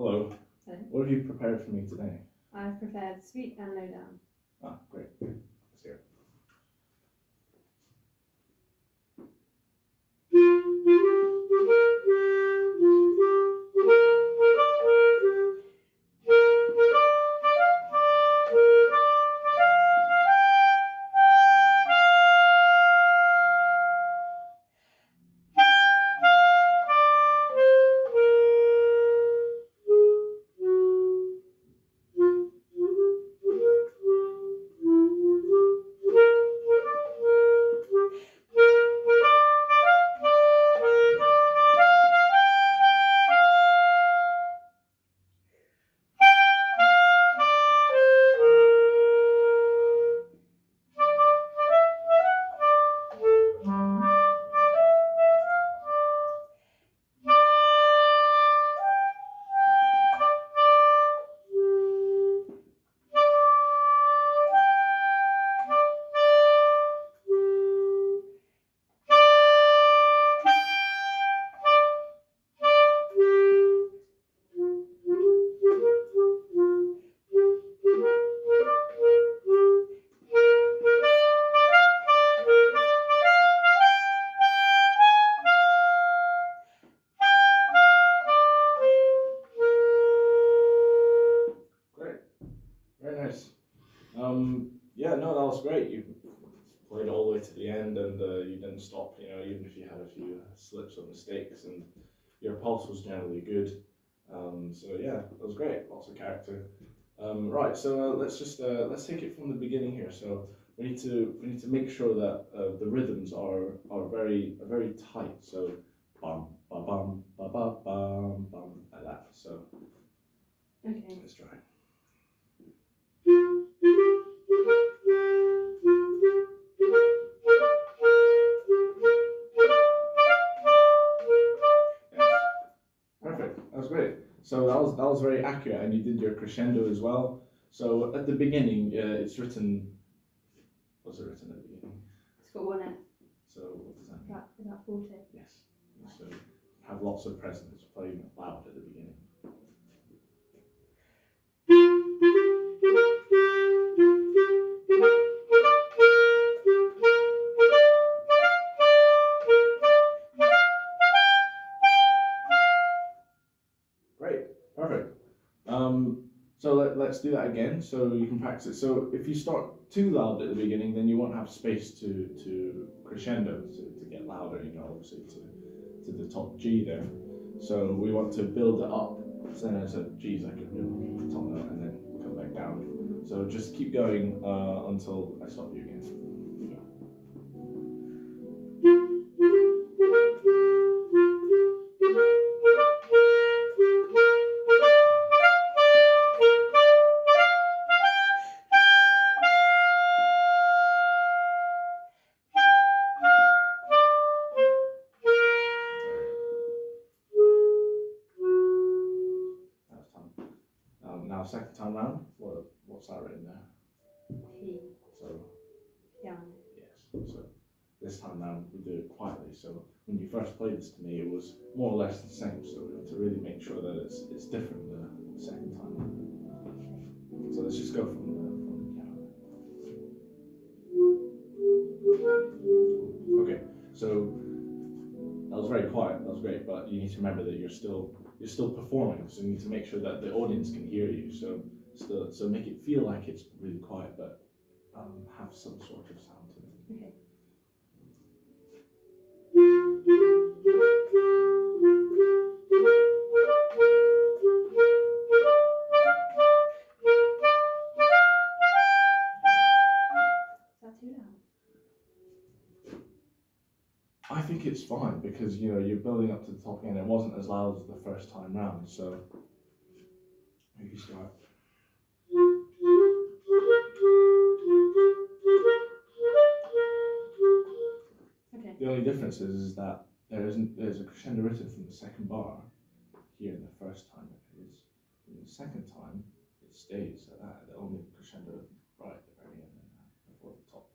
Hello. Hello. What have you prepared for me today? I've prepared sweet and low down. Ah, great. Let's hear it. Great. Very nice. Yeah, no, that was great. You played all the way to the end, and you didn't stop. You know, even if you had a few slips or mistakes, and your pulse was generally good. So yeah, that was great. Lots of character. Right. So let's take it from the beginning here. So we need to make sure that the rhythms are very tight. So bum ba bum ba ba bum bum like that. So Okay. let's try. Perfect. That was great. So that was very accurate, and you did your crescendo as well. So at the beginning, it's written. What's it written at the beginning? It's got one F. So what does that mean? Is that forte? Yes. So have lots of presence, playing loud at the beginning. Great. Perfect. So let's do that again, so you can practice it. So if you start too loud at the beginning, then you won't have space to crescendo, to get louder, you know, obviously to the top G there. So we want to build it up, so then it's a G is like a real top note, and then come back down. So just keep going until I stop you again. Now second time round, what's that written there? P. So Piano. yes. So this time round we do it quietly. So when you first played this to me, it was more or less the same. So we want to really make sure that it's different the second time. So let's just go from the piano. Okay. So that was very quiet. That was great, but you need to remember that you're still performing. So you need to make sure that the audience can hear you. So make it feel like it's really quiet, but have some sort of sound to it. Okay. Is that too loud? I think it's fine because you know you're building up to the top again. It wasn't as loud as the first time round, so maybe start. Okay. The only difference is that there's a crescendo written from the second bar here in the first time it is. In the second time it stays at that. The only crescendo right at the very end and before the top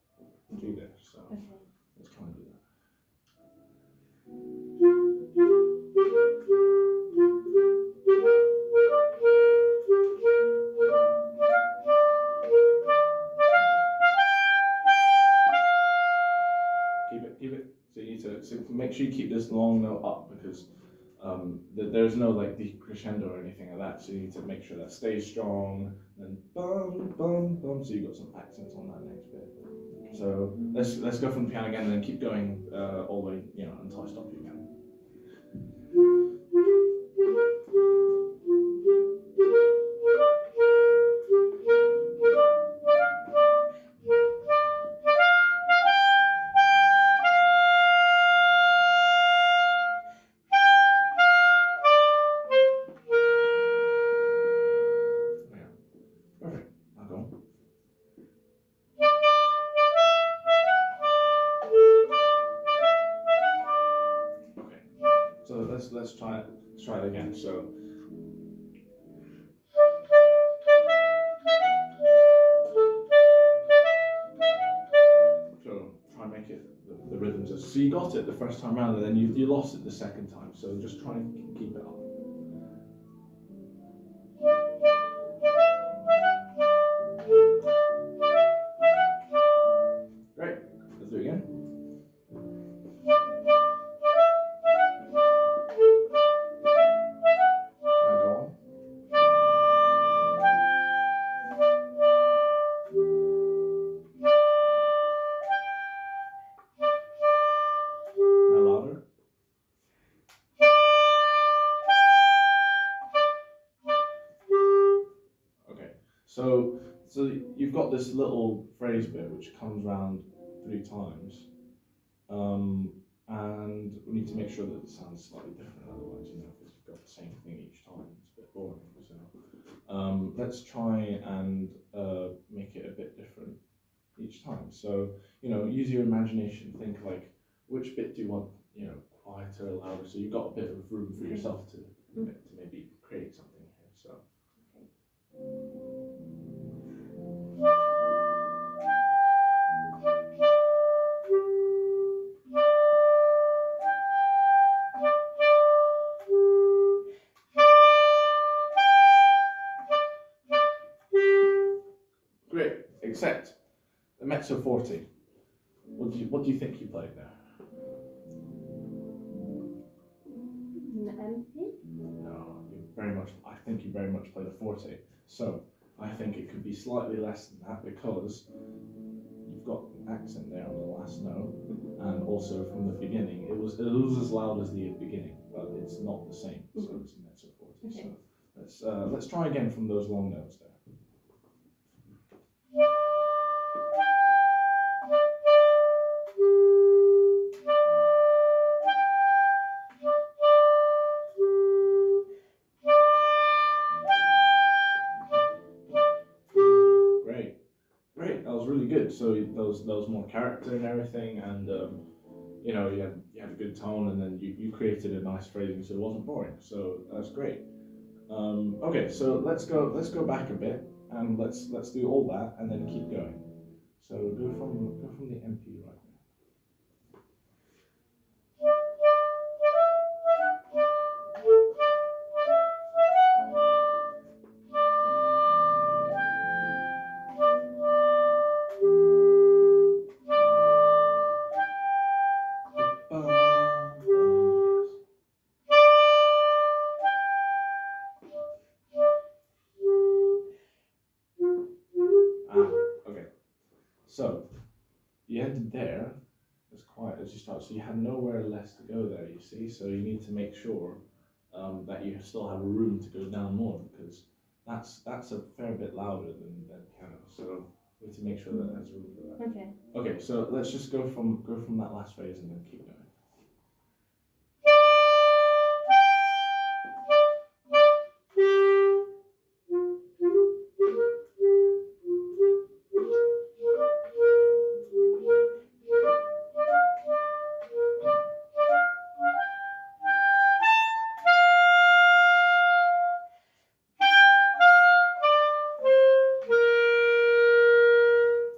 G there. So Okay. let's try and do that. need to make sure you keep this long note up because there's no like decrescendo or anything like that. So you need to make sure that stays strong. And bum bum bum. So you've got some accents on that next bit. So let's go from the piano again and then keep going all the way, you know, until I stop you again. Perfect. Now go. Okay. So let's try it. Let's try it again. So. So try and make it the rhythms. So you got it the first time round, and then you lost it the second time. So just try and keep it up. Great. Let's do it again. Now go on. Now louder. Okay. So you've got this little phrase bit which comes round 3 times. And we need to make sure that it sounds slightly different, otherwise, you know, if you've got the same thing each time, it's a bit boring. So let's try and make it a bit different each time. So, you know, use your imagination. Think like, which bit do you want, you know, quieter, louder? So you've got a bit of room for yourself to maybe create something here. So. Great, except the mezzo forte. What do you think you played there? An MP? No, I think you very much played a forte. So I think it could be slightly less than that because you've got an accent there on the last note, and also from the beginning it was as loud as the beginning, but it's not the same. So it's a mezzo forte. Okay. So let's try again from those long notes there. Great, that was really good. So there was more character and everything, and you know, you had a good tone, and then you created a nice phrasing, so it wasn't boring. So that's great. Okay, so let's go back a bit, and let's do all that, and then keep going. So go from the MP right now. Okay. So you ended there as quiet as you start. So you had nowhere less to go there, you see. So you need to make sure that you still have room to go down more, because that's a fair bit louder than piano. So we have to make sure that there's room for that. Okay. Okay, so let's just go from that last phrase and then keep going.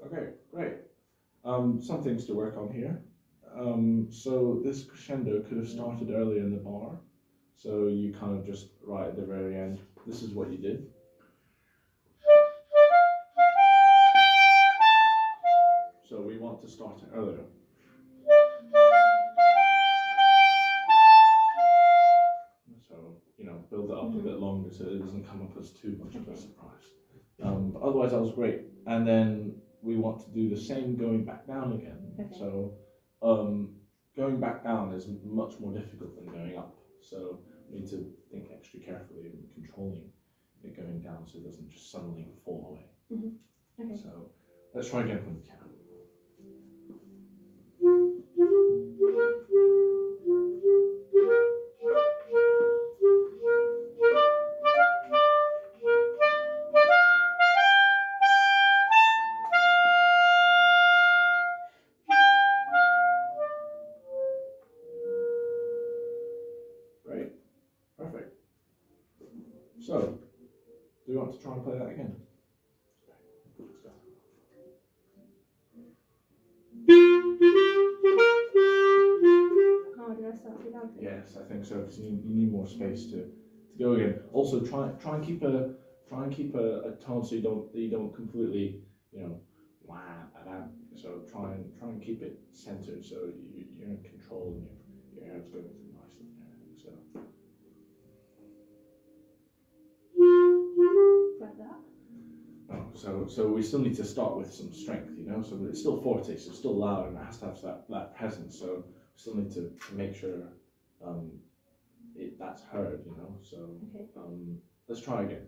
Okay, great. Some things to work on here. So this crescendo could have started earlier in the bar. So you kind of just right at the very end, this is what you did. So we want to start it earlier. longer so it doesn't come up as too much of a surprise. But otherwise, that was great. And then we want to do the same going back down again. Okay. So going back down is much more difficult than going up. So we need to think extra carefully in controlling it going down so it doesn't just suddenly fall away. Okay. So let's try again when we can. Great. Perfect. So, do you want to try and play that again? Let's go. Oh, did I start too loud? Yes, I think so because you need more space to go again. Also, try and keep a tone so you don't completely wah, blah. So try and keep it centered so you're in control and your air's going through nicely and everything. So. Like that? Oh, so we still need to start with some strength, so it's still forte, so it's still loud and it has to have that presence, so we still need to make sure that's heard, so Okay. let's try again.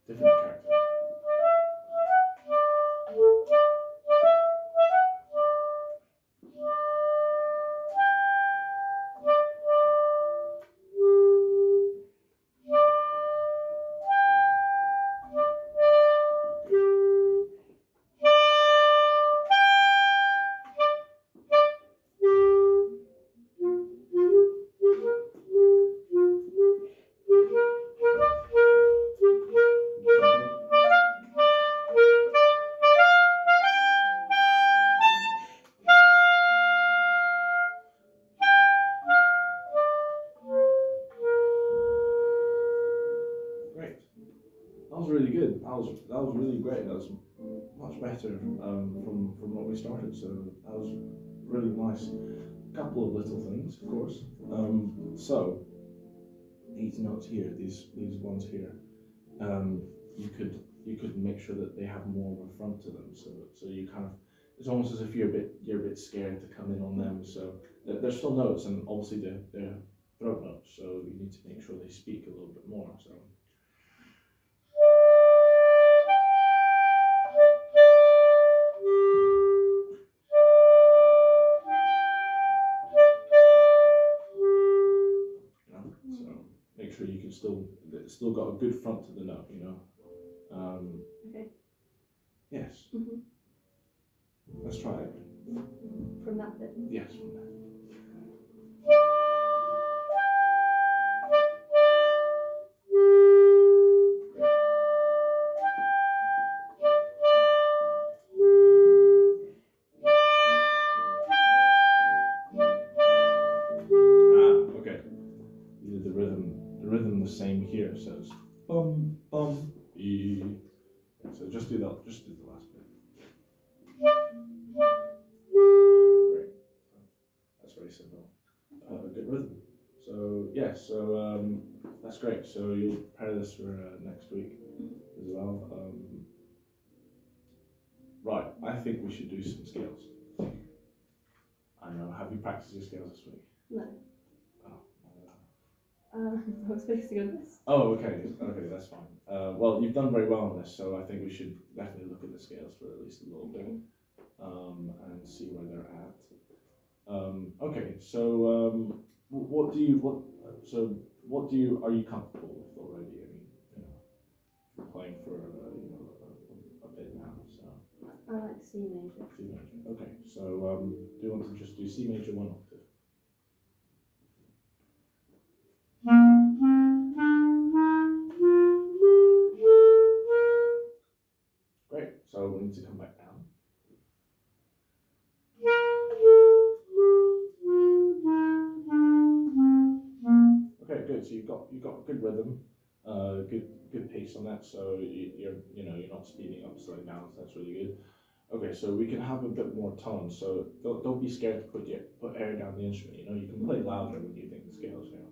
Different character. Great. That was really good. That was really great. That was much better from what we started. So that was really nice. A couple of little things, of course. So these notes here, these ones here, you could make sure that they have more of a front to them. So you kind of, it's almost as if you're a bit scared to come in on them. So they're still notes, and obviously they're throat notes. So you need to make sure they speak a little bit more. So. So make sure you can it's still got a good front to the note, Okay. Yes. Mm-hmm. Let's try it. From that bit? Yes, from that. Okay. You did the rhythm the same here, so it's bum bum e. So just do the last bit. Great. That's very simple. Good rhythm. So yeah, so that's great. So you'll prepare this for next week as well. Right, I think we should do some scales. I know. Have you practiced your scales this week? No. Oh. I was focusing on this. Oh, okay, that's fine. Well, you've done very well on this, so I think we should definitely look at the scales for at least a little bit, and see where they're at. Okay, so what are you comfortable with already? I mean, you know, you're playing for a bit now, so. I like C major. C major. Okay, so do you want to just do C major one octave? Great. So we need to come back down. Okay, good. So you've got good rhythm, good pace on that. So you're not speeding up, slowing down. So that's really good. Okay, so we can have a bit more tone. So don't be scared to put air down the instrument. You know, you can play louder when you think the scales. You know.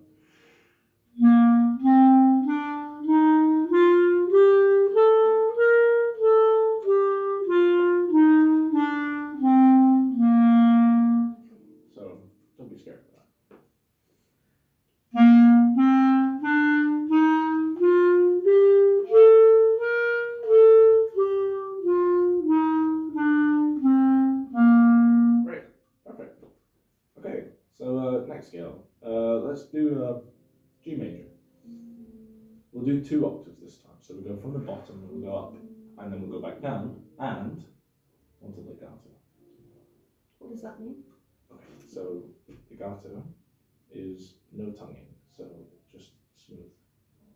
So don't be scared of that. Great, perfect. Okay, so next scale. Let's do G major. We'll do 2 octaves this time. So we go from the bottom, we'll go up, and then we'll go back down, and onto legato. What does that mean? Okay, so legato is no tonguing, so just smooth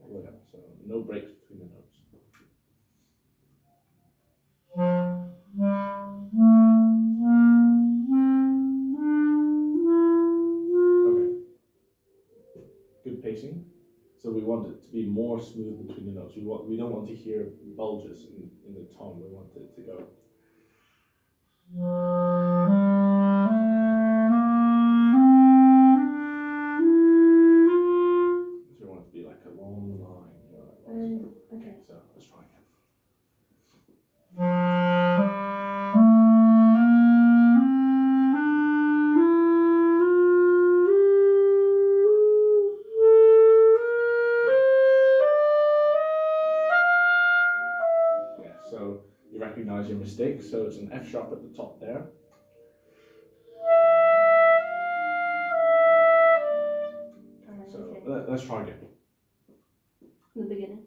all the way up. So no breaks between the notes. Okay, good pacing. So we want it to be more smooth between the notes. We don't want to hear bulges in the tone. We want it to go. So we want it to be like a long line. You know, okay. So let's try again. So you recognize your mistake, so it's an F sharp at the top there. So okay. Let's try again. From the beginning?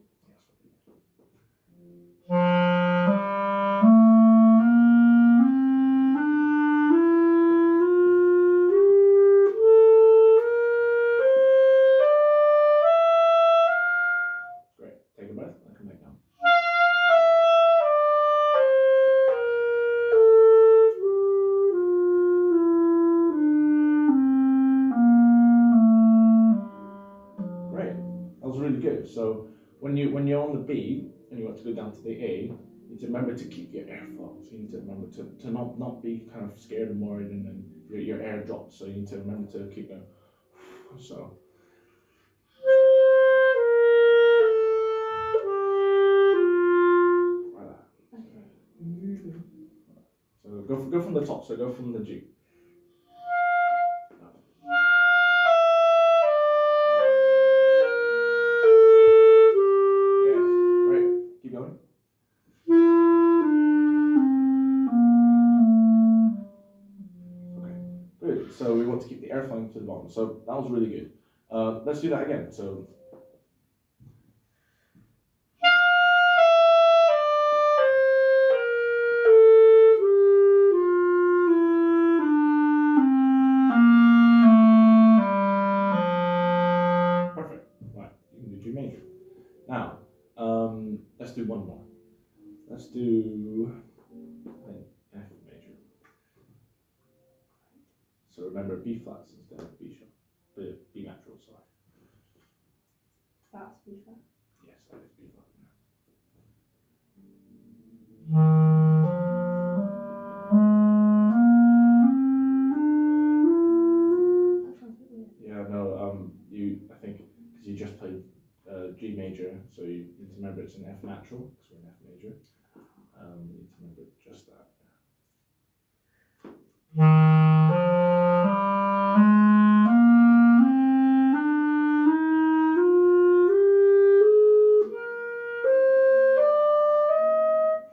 Great. Take a breath and come back down. Great. That was really good. So when you're on the B and you want to go down to the A, you need to remember to keep your airflow. So you need to remember to not be kind of scared and worried, and then your air drops. So you need to remember to keep going. So. So go from the top. So go from the G. Yes, great. Keep going. Okay, good. So we want to keep the air flowing to the bottom. So that was really good. Let's do that again. So. Now, let's do one more. Let's do F major. So remember B flats instead of B sharp, B natural, sorry. That's B flat? Yes, that is B flat. That sounds a bit weird. Yeah, no, I think, because you just played G major, so you need to remember it's an F natural, because we're in F major. You need to remember just that.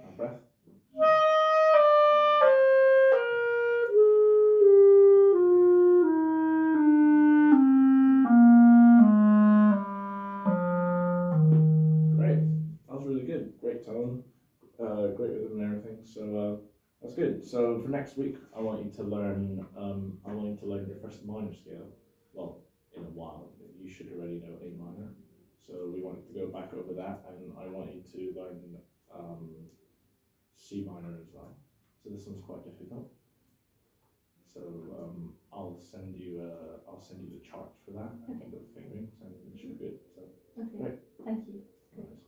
Now breath. So for next week, I want you to learn. I want you to learn your first minor scale. Well, in a while, you should already know A minor. So we want to go back over that, and I want you to learn C minor as well. So this one's quite difficult. So I'll send you the charts for that. I think the fingerings and it should be good. So Okay. great. Thank you. Nice.